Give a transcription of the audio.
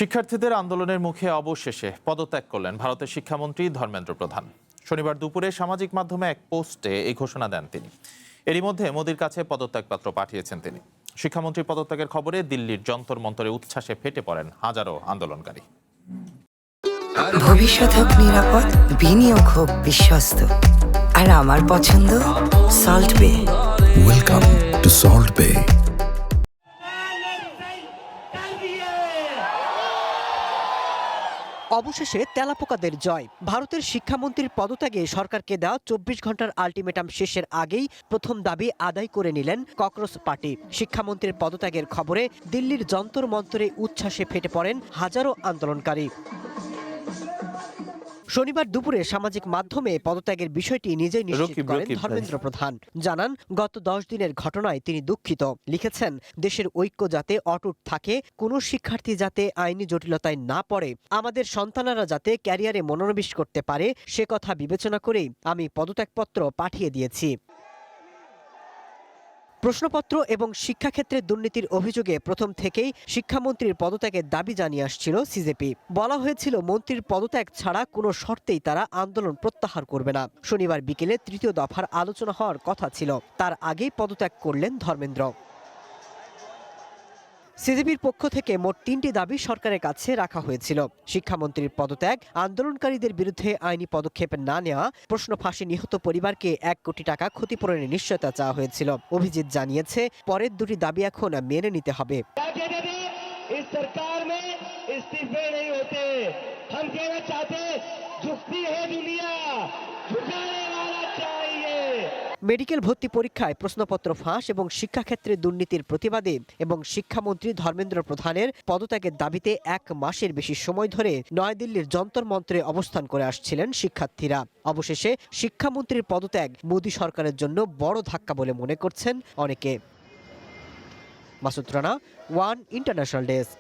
শিক্ষার্থীদের আন্দোলনের মুখে অবশেষে পদত্যাগ করলেন ভারতের শিক্ষামন্ত্রী ধর্মেন্দ্র প্রধান। শনিবার দুপুরে সামাজিক মাধ্যমে এক পোস্টে এই ঘোষণা দেন তিনি। এরই মধ্যে মোদির কাছে পদত্যাগপত্র পাঠিয়েছেন তিনি। শিক্ষামন্ত্রী পদত্যাগের খবরে দিল্লির যন্তর মন্তরে উচ্ছ্বাসে ফেটে পড়েন হাজারো আন্দোলনকারী। ভবিষ্যৎ হোক নিরাপদ, বিনিয়োগ হোক বিশ্বস্ত, আর আমার পছন্দ সল্ট বে। ওয়েলকাম টু সল্ট বে। অবশেষে তেলাপোকাদের জয়। ভারতের শিক্ষামন্ত্রীর পদত্যাগে সরকারকে দেওয়া ২৪ ঘন্টার আলটিমেটাম শেষের আগেই প্রথম দাবি আদায় করে নিলেন ককরোচ পার্টি। শিক্ষামন্ত্রীর পদত্যাগের খবরে দিল্লির যন্তর মন্তরে উচ্ছ্বাসে ফেটে পড়েন হাজারো আন্দোলনকারী। শনিবার দুপুরে সামাজিক মাধ্যমে পদত্যাগের বিষয়টি নিজেই নিশ্চিত করেন ধর্মেন্দ্র প্রধান। জানান, গত ১০ দিনের ঘটনায় তিনি দুঃখিত। লিখেছেন, দেশের ঐক্য যাতে অটুট থাকে, কোনো শিক্ষার্থী যাতে আইনি জটিলতায় না পড়ে, আমাদের সন্তানেরা যাতে ক্যারিয়ারে মনোনিবেশ করতে পারে, সে কথা বিবেচনা করেই আমি পদত্যাগপত্র পাঠিয়ে দিয়েছি। প্রশ্নপত্র এবং শিক্ষাক্ষেত্রে দুর্নীতির অভিযোগে প্রথম থেকেই শিক্ষামন্ত্রীর পদত্যাগের দাবি জানিয়ে আসছিল সিজেপি। বলা হয়েছিল, মন্ত্রীর পদত্যাগ ছাড়া কোনো শর্তেই তারা আন্দোলন প্রত্যাহার করবে না। শনিবার বিকেলে তৃতীয় দফার আলোচনা হওয়ার কথা ছিল, তার আগেই পদত্যাগ করলেন ধর্মেন্দ্র। সিজেপির পক্ষ থেকে মোট ৩টি দাবি সরকারের কাছে রাখা হয়েছিল। শিক্ষামন্ত্রীর পদত্যাগ, আন্দোলনকারীদের বিরুদ্ধে আইনি পদক্ষেপ না নেওয়া, প্রশ্ন ফাঁসে নিহত পরিবারকে ১ কোটি টাকা ক্ষতিপূরণের নিশ্চয়তা চাওয়া হয়েছিল। অভিজিৎ জানিয়েছে, পরের দুটি দাবি এখন মেনে নিতে হবে। মেডিকেল ভর্তি পরীক্ষায় প্রশ্নপত্র ফাঁস এবং শিক্ষাক্ষেত্রে দুর্নীতির প্রতিবাদে এবং শিক্ষামন্ত্রী ধর্মেন্দ্র প্রধানের পদত্যাগের দাবিতে ১ মাসের বেশি সময় ধরে নয়াদিল্লির যন্তর মন্ত্রে অবস্থান করে আসছিলেন শিক্ষার্থীরা। অবশেষে শিক্ষামন্ত্রীর পদত্যাগ মোদী সরকারের জন্য বড় ধাক্কা বলে মনে করছেন অনেকে। Masud Rana, one international desk.